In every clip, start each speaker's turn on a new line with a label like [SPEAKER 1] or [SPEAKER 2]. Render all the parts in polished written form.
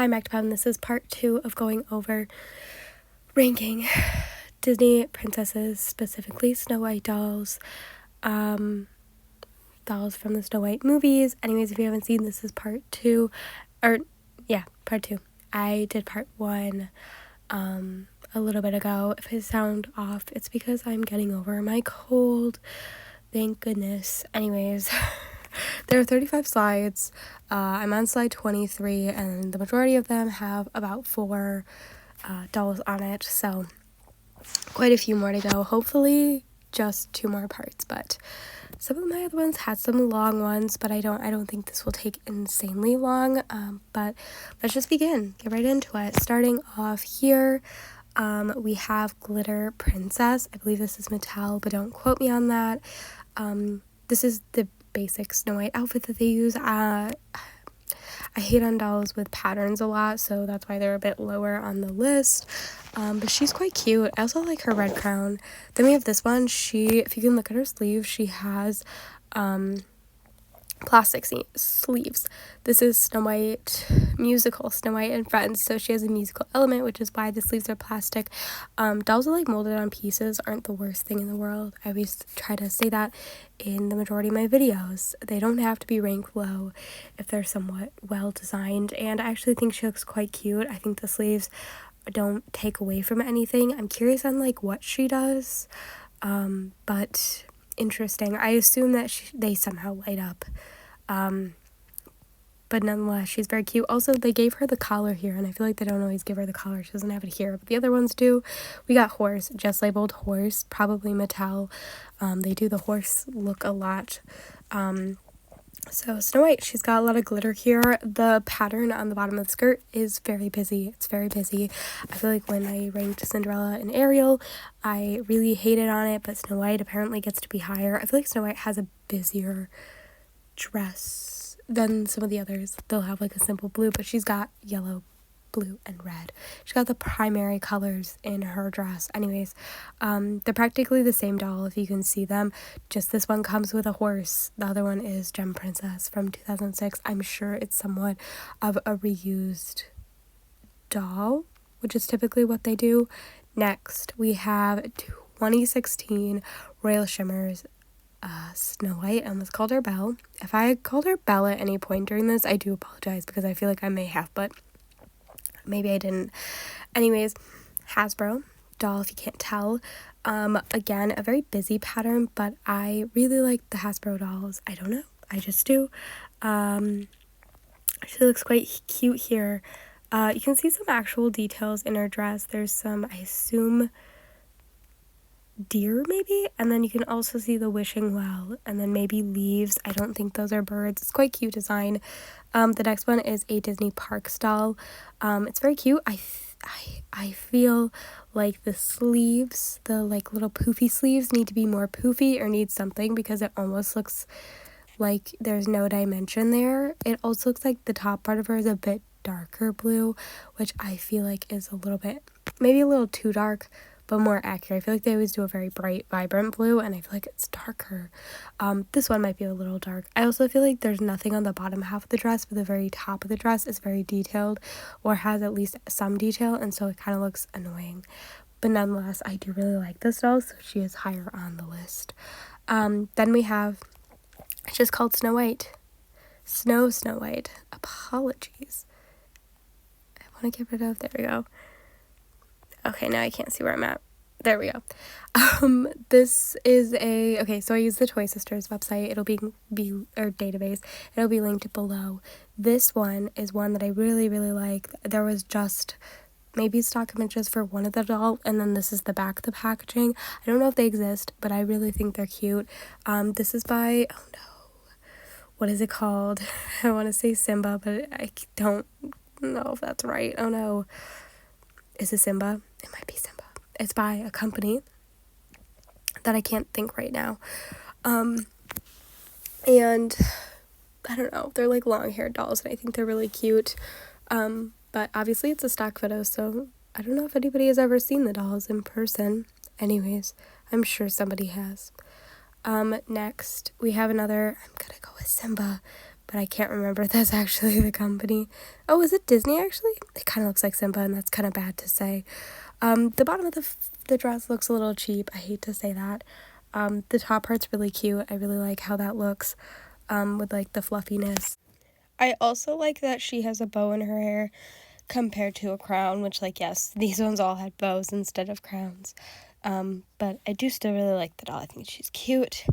[SPEAKER 1] I'm Active, and this is part 2 of going over ranking Disney princesses, specifically Snow White dolls, dolls from the Snow White movies. Anyways, if you haven't seen, this is part 2, part 2. I did part 1 a little bit ago. If I sound off, it's because I'm getting over my cold, thank goodness. Anyways, there are 35 slides. I'm on slide 23, and the majority of them have about 4 dolls on it, so quite a few more to go. Hopefully just 2 more parts, but some of my other ones had some long ones, but I don't think this will take insanely long. But let's just begin. Get right into it. Starting off here, we have Glitter Princess. I believe this is Mattel, but don't quote me on that. This is the basic Snow White outfit that they use. I hate on dolls with patterns a lot, so that's why they're a bit lower on the list. But she's quite cute. I also like her red crown. Then we have this one. If you can look at her sleeve, she has plastic sleeves. This is Snow White musical, Snow White and Friends, so she has a musical element, which is why the sleeves are plastic. Dolls are like molded on pieces aren't the worst thing in the world. I always try to say that in the majority of my videos. They don't have to be ranked low if they're somewhat well designed, and I actually think she looks quite cute. I think the sleeves don't take away from anything. I'm curious on like what she does, but interesting. I assume that they somehow light up, but nonetheless, she's very cute. Also, they gave her the collar here, and I feel like they don't always give her the collar. She doesn't have it here, but the other ones do. We got Horse, just labeled Horse, probably Mattel. They do the horse look a lot. So Snow White, she's got a lot of glitter here. The pattern on the bottom of the skirt is very busy. It's very busy. I feel like when I ranked Cinderella and Ariel, I really hated on it, but Snow White apparently gets to be higher. I feel like Snow White has a busier dress than some of the others. They'll have like a simple blue, but she's got yellow, blue, and red. She's got the primary colors in her dress. Anyways, they're practically the same doll if you can see them. Just this one comes with a horse. The other one is Gem Princess from 2006. I'm sure it's somewhat of a reused doll, which is typically what they do. Next, we have 2016 Royal Shimmers Snow White. I almost called her Belle. If I called her Belle at any point during this, I do apologize because I feel like I may have, but maybe I didn't. Anyways, Hasbro doll, if you can't tell. Again, a very busy pattern, but I really like the Hasbro dolls. I don't know. I just do. She looks quite cute here. You can see some actual details in her dress. There's some, I assume, deer maybe, and then you can also see the wishing well, and then maybe leaves. I don't think those are birds. It's quite cute design. The next one is a Disney Parks doll. It's very cute. I feel like the sleeves, the like little poofy sleeves, need to be more poofy or need something because it almost looks like there's no dimension there. It also looks like the top part of her is a bit darker blue, which I feel like is a little bit, maybe a little too dark, but more accurate. I feel like they always do a very bright, vibrant blue, and I feel like it's darker. This one might be a little dark. I also feel like there's nothing on the bottom half of the dress, but the very top of the dress is very detailed, or has at least some detail, and so it kind of looks annoying. But nonetheless, I do really like this doll, so she is higher on the list. Then we have, it's just called Snow White. Snow White. Apologies. I want to get rid of, there we go. Okay, now I can't see where I'm at. There we go. This is okay, so I use the Toy Sisters website. It'll be or database. It'll be linked below. This one is one that I really, really like. There was just maybe stock images for one of the dolls, and then this is the back of the packaging. I don't know if they exist, but I really think they're cute. This is by, oh no, what is it called? I want to say Simba, but I don't know if that's right. Oh no. Is it Simba? It might be Simba. It's by a company that I can't think right now. And I don't know. They're like long-haired dolls, and I think they're really cute. But obviously it's a stock photo, so I don't know if anybody has ever seen the dolls in person. Anyways, I'm sure somebody has. Next, we have another, I'm gonna go with Simba, but I can't remember if that's actually the company. Oh, is it Disney actually? It kind of looks like Simba, and that's kind of bad to say. The bottom of the dress looks a little cheap. I hate to say that. The top part's really cute. I really like how that looks, with like the fluffiness. I also like that she has a bow in her hair compared to a crown, which, like, yes, these ones all had bows instead of crowns. But I do still really like the doll. I think she's cute.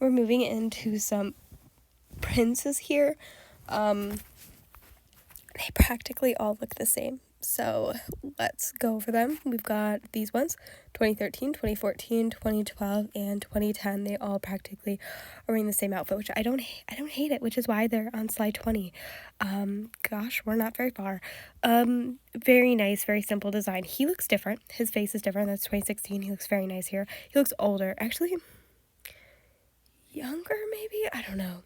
[SPEAKER 1] We're moving into some princes here. They practically all look the same. So let's go over them. We've got these ones, 2013, 2014, 2012, and 2010. They all practically are wearing the same outfit, which I don't hate it, which is why they're on slide 20. Gosh, we're not very far. Very nice, very simple design. He looks different. His face is different. That's 2016. He looks very nice here. He looks older. Actually, younger maybe? I don't know.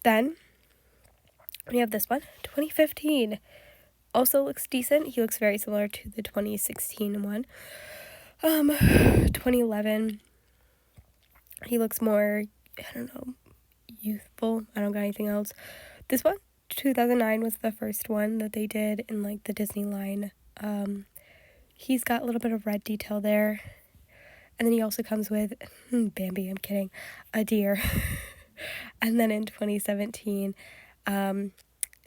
[SPEAKER 1] Then we have this one, 2015. Also looks decent. He looks very similar to the 2016 one. 2011, he looks more, I don't know, youthful. I don't got anything else. This one, 2009, was the first one that they did in like the Disney line. He's got a little bit of red detail there. And then he also comes with, Bambi, I'm kidding, a deer. And then in 2017,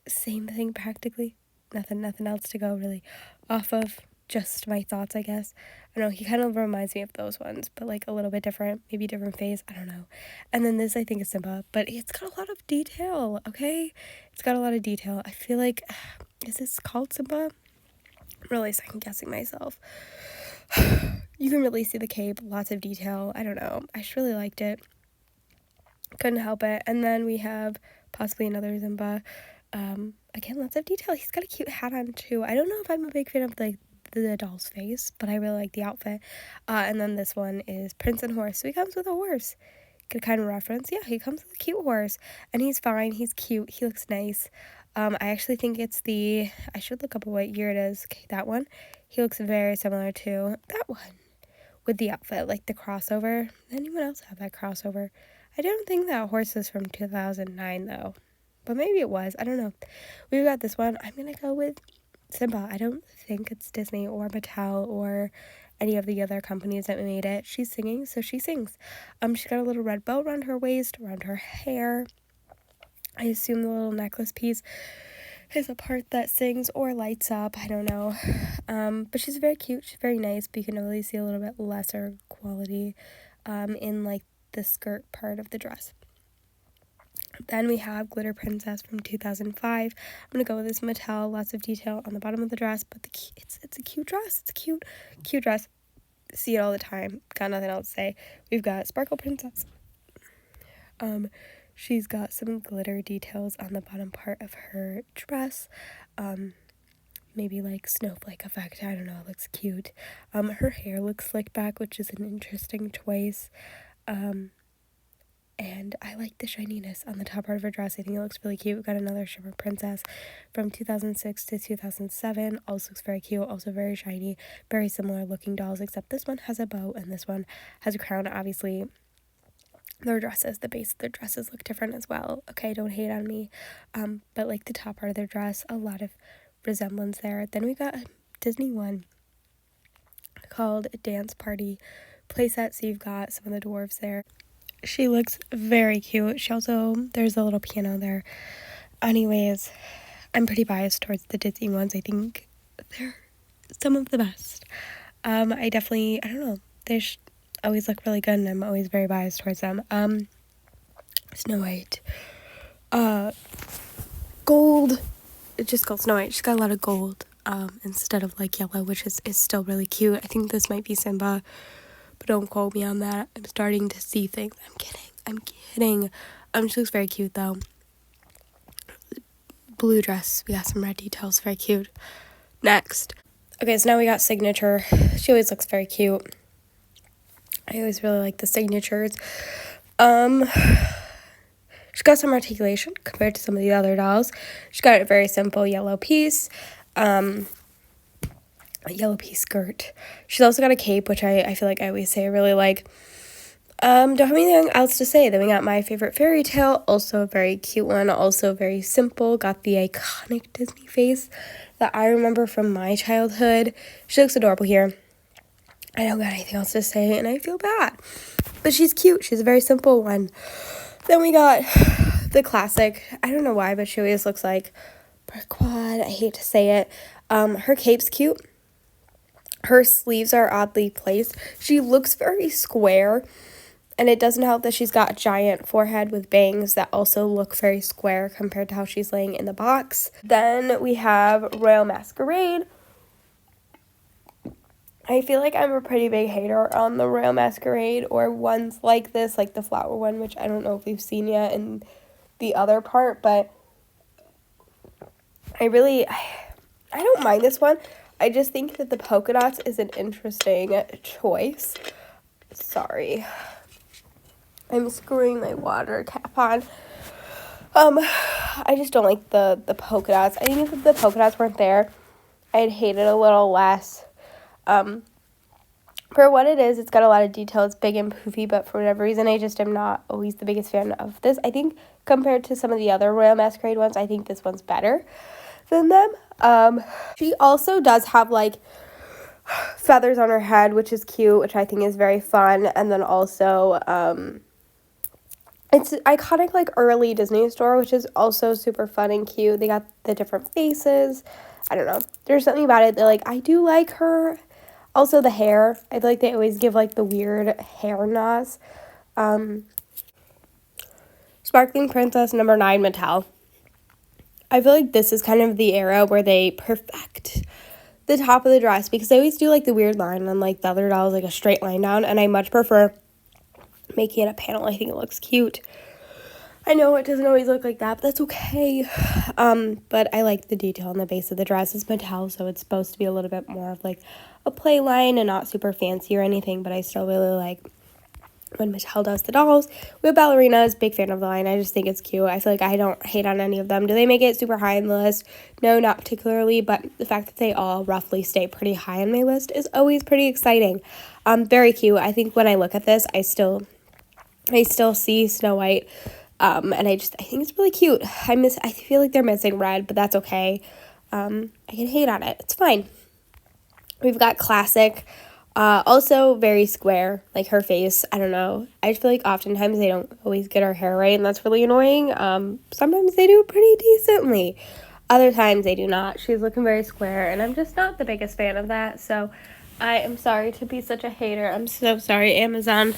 [SPEAKER 1] same thing practically. Nothing else to go really off of, just my thoughts, I guess. I don't know, he kind of reminds me of those ones, but like a little bit different, maybe different face, I don't know. And then this, I think, is Simba, but it's got a lot of detail, okay? It's got a lot of detail. I feel like, is this called Simba? I'm really second guessing myself. You can really see the cape, lots of detail. I don't know, I just really liked it. Couldn't help it. And then we have possibly another Simba. Again, lots of detail. He's got a cute hat on too. I don't know if I'm a big fan of like the doll's face, but I really like the outfit. And then this one is Prince and Horse. So he comes with a horse. Good kind of reference. Yeah, he comes with a cute horse, and he's fine. He's cute. He looks nice. I actually think it's I should look up what year it is. Okay, that one. He looks very similar to that one with the outfit, like the crossover. Anyone else have that crossover? I don't think that horse is from 2009 though. But maybe it was. I don't know. We've got this one. I'm going to go with Simba. I don't think it's Disney or Mattel or any of the other companies that made it. She's singing, so she sings. She's got a little red bow around her waist, around her hair. I assume the little necklace piece is a part that sings or lights up. I don't know. But she's very cute. She's very nice, but you can really see a little bit lesser quality in like the skirt part of the dress. Then we have Glitter Princess from 2005. I'm going to go with this Mattel. Lots of detail on the bottom of the dress, but it's a cute dress. It's a cute dress. See it all the time. Got nothing else to say. We've got Sparkle Princess. She's got some glitter details on the bottom part of her dress. Maybe like snowflake effect. I don't know. It looks cute. Her hair looks slicked back, which is an interesting choice. And I like the shininess on the top part of her dress. I think it looks really cute. We've got another Shimmer Princess from 2006 to 2007. Also looks very cute, also very shiny. Very similar looking dolls, except this one has a bow and this one has a crown. Obviously, their dresses, the base of their dresses look different as well. Okay, don't hate on me. But like the top part of their dress, a lot of resemblance there. Then we got a Disney one called Dance Party playset. So you've got some of the dwarves there. She looks very cute. There's a little piano there. Anyways, I'm pretty biased towards the Disney ones. I think they're some of the best. I don't know. They always look really good, and I'm always very biased towards them. Snow White. Gold. It's just called Snow White. She's got a lot of gold, instead of like yellow, which is still really cute. I think this might be Simba, but don't quote me on that. I'm starting to see things. I'm kidding. She looks very cute though. Blue dress. We got some red details. Very cute. Next. Okay, so now we got Signature. She always looks very cute. I always really like the signatures. She's got some articulation compared to some of the other dolls. She's got a very simple yellow piece. A yellow piece skirt. She's also got a cape, which I feel like I always say I really like. Don't have anything else to say. Then we got My Favorite Fairy Tale, also a very cute one, also very simple. Got the iconic Disney face that I remember from my childhood. She looks adorable here. I don't got anything else to say, and I feel bad. But she's cute. She's a very simple one. Then we got the classic. I don't know why, but she always looks like Brickquad. I hate to say it. Her cape's cute. Her sleeves are oddly placed. She looks very square. And it doesn't help that she's got a giant forehead with bangs that also look very square compared to how she's laying in the box. Then we have Royal Masquerade. I feel like I'm a pretty big hater on the Royal Masquerade or ones like this, like the flower one, which I don't know if we've seen yet in the other part, but I don't mind this one. I just think that the polka dots is an interesting choice. Sorry. I'm screwing my water cap on. I just don't like the polka dots. I think if the polka dots weren't there, I'd hate it a little less. For what it is, it's got a lot of detail. It's big and poofy, but for whatever reason, I just am not always the biggest fan of this. I think compared to some of the other Royal Masquerade ones, I think this one's better than them. She also does have, like, feathers on her head, which is cute, which I think is very fun. And then also, it's iconic, like, early Disney store, which is also super fun and cute. They got the different faces. I don't know. There's something about it that, like, I do like her. Also, the hair. I feel like they always give, like, the weird hair knots. Sparkling Princess number 9, Mattel. I feel like this is kind of the era where they perfect the top of the dress because they always do, like, the weird line and, like, the other doll is, like, a straight line down, and I much prefer making it a panel. I think it looks cute. I know it doesn't always look like that, but that's okay. But I like the detail on the base of the dress. It's Mattel, so it's supposed to be a little bit more of, like, a play line and not super fancy or anything, but I still really like when Mattel does the dolls. We have ballerinas, big fan of the line. I just think it's cute. I feel like I don't hate on any of them. Do they make it super high on the list? No, not particularly, but the fact that they all roughly stay pretty high on my list is always pretty exciting. Very cute. I think when I look at this, I still see Snow White, and I think it's really cute. I feel like they're missing red, but that's okay. I can hate on it. It's fine. We've got classic, also very square, like her face. I don't know. I feel like oftentimes they don't always get her hair right, and that's really annoying. Sometimes they do pretty decently. Other times they do not. She's looking very square, and I'm just not the biggest fan of that, so I am sorry to be such a hater. I'm so sorry. Amazon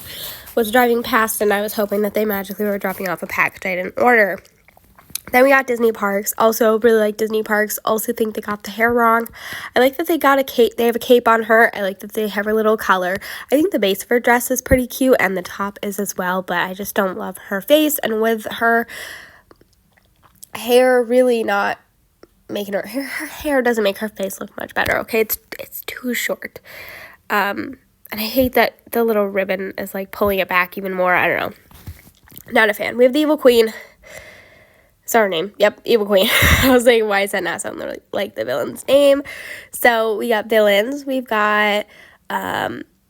[SPEAKER 1] was driving past, and I was hoping that they magically were dropping off a package I didn't order. Then we got Disney Parks. Also, really like Disney Parks. Also think they got the hair wrong. I like that they got a cape. They have a cape on her. I like that they have her little collar. I think the base of her dress is pretty cute, and the top is as well, but I just don't love her face. And with her hair really not making her hair doesn't make her face look much better, okay? It's too short. And I hate that the little ribbon is, like, pulling it back even more. I don't know. Not a fan. We have the Evil Queen. Is that her name? Yep, Evil Queen. I was like, why is that not sounding like the villain's name? So we got villains. We've got,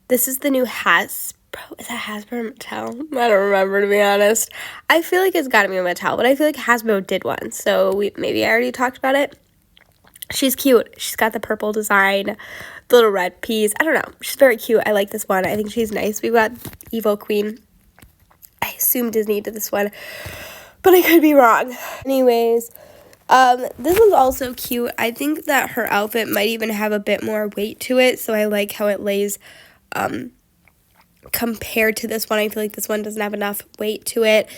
[SPEAKER 1] this is the new Hasbro. Is that Hasbro or Mattel? I don't remember, to be honest. I feel like it's got to be a Mattel, but I feel like Hasbro did one. So maybe I already talked about it. She's cute. She's got the purple design, the little red piece. I don't know. She's very cute. I like this one. I think she's nice. We've got Evil Queen. I assume Disney did this one, but I could be wrong. Anyways, this one's also cute. I think that her outfit might even have a bit more weight to it, so I like how it lays compared to this one. I feel like this one doesn't have enough weight to it.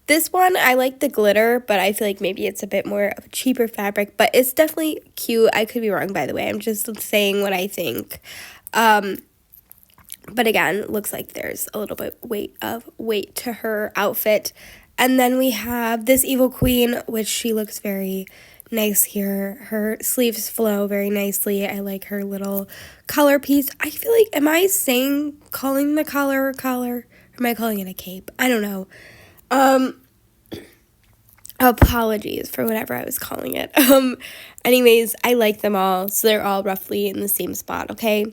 [SPEAKER 1] This one, I like the glitter, but I feel like maybe it's a bit more of a cheaper fabric, but it's definitely cute. I could be wrong, by the way. I'm just saying what I think. But again, looks like there's a little bit weight to her outfit. And then we have this Evil Queen, which she looks very nice here. Her sleeves flow very nicely. I like her little collar piece. I feel like, am I calling the collar a collar? Or am I calling it a cape? I don't know. Apologies for whatever I was calling it. Anyways, I like them all. So they're all roughly in the same spot, okay?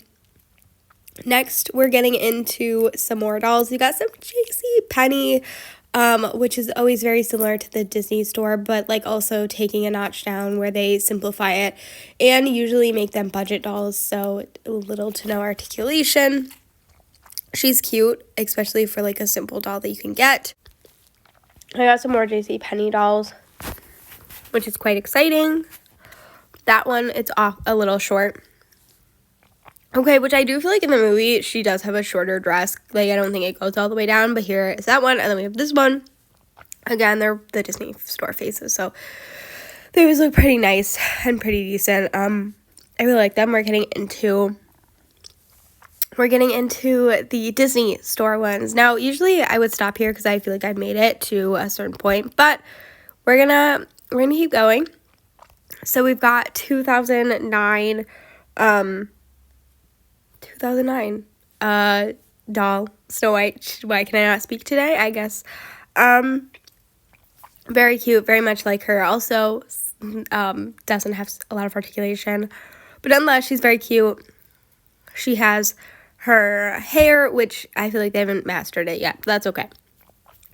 [SPEAKER 1] Next, we're getting into some more dolls. We got some JCPenney, which is always very similar to the Disney store, but like also taking a notch down where they simplify it and usually make them budget dolls, so little to no articulation. She's cute, especially for like a simple doll that you can get. I got some more JCPenney dolls, which is quite exciting. That one, it's off a little short. Okay, which I do feel like in the movie, she does have a shorter dress. Like, I don't think it goes all the way down, but here is that one. And then we have this one. Again, they're the Disney store faces, so they always look pretty nice and pretty decent. I really like them. We're getting into the Disney store ones. Now, usually I would stop here because I feel like I've made it to a certain point, but we're gonna keep going. So we've got 2009 doll, Snow White. Why can I not speak today? I guess. Very cute, very much like her. Also, doesn't have a lot of articulation, but nonetheless, she's very cute. She has her hair, which I feel like they haven't mastered it yet, but that's okay.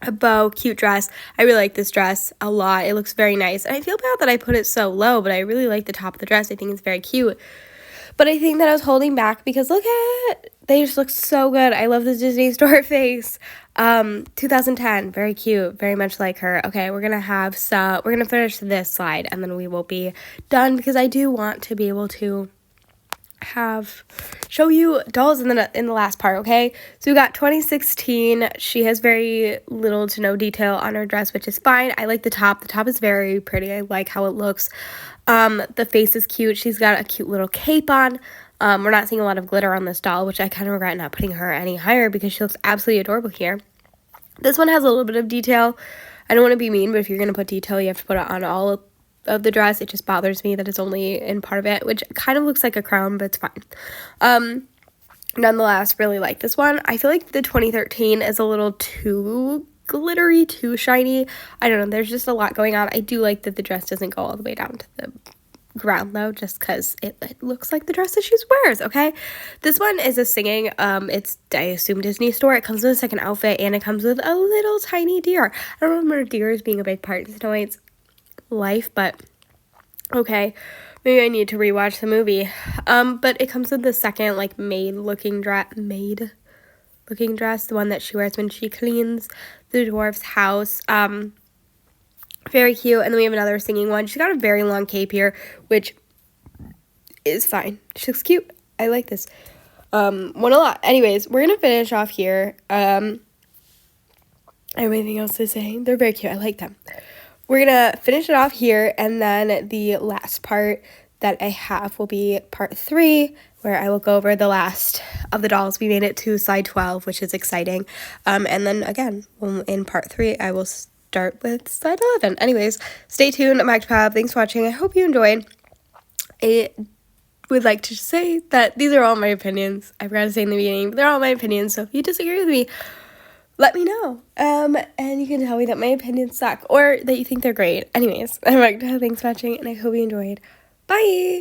[SPEAKER 1] A bow, cute dress. I really like this dress a lot. It looks very nice. And I feel bad that I put it so low, but I really like the top of the dress. I think it's very cute. But I think that I was holding back because look at, they just look so good. I love the Disney store face. 2010, very cute, very much like her. Okay, we're gonna finish this slide and then we will be done because I do want to be able to show you dolls in the last part. Okay, so we got 2016. She has very little to no detail on her dress, which is fine. I like the top is very pretty. I like how it looks. The face is cute. She's got a cute little cape on. We're not seeing a lot of glitter on this doll, which I kind of regret not putting her any higher because she looks absolutely adorable here. This one has a little bit of detail. I don't want to be mean, but if you're going to put detail, you have to put it on all of the dress. It just bothers me that it's only in part of it, which kind of looks like a crown, but it's fine. Nonetheless, really like this one. I feel like the 2013 is a little too glittery, too shiny. I don't know. There's just a lot going on. I do like that the dress doesn't go all the way down to the ground though, just because it looks like the dress that she wears. Okay, this one is a singing. It's, I assume, Disney store. It comes with a second outfit and it comes with a little tiny deer. I don't remember deers being a big part of Snow White's life, but okay, maybe I need to rewatch the movie. But it comes with the second like maid looking dress, the one that she wears when she cleans the dwarf's house. Very cute. And then we have another singing one. She's got a very long cape here, which is fine. She looks cute. I like this one a lot. Anyways, we're gonna finish off here. I have anything else to say? They're very cute. I like them. We're gonna finish it off here, and then the last part that I have will be part 3, where I will go over the last of the dolls. We made it to slide 12, which is exciting. And then again, in part 3, I will start with slide 11. Anyways, stay tuned. I'm Octopop. Thanks for watching. I hope you enjoyed. I would like to say that these are all my opinions. I forgot to say in the beginning, but they're all my opinions. So if you disagree with me, let me know. And you can tell me that my opinions suck or that you think they're great. Anyways, I'm Octopop. Thanks for watching, and I hope you enjoyed. Bye!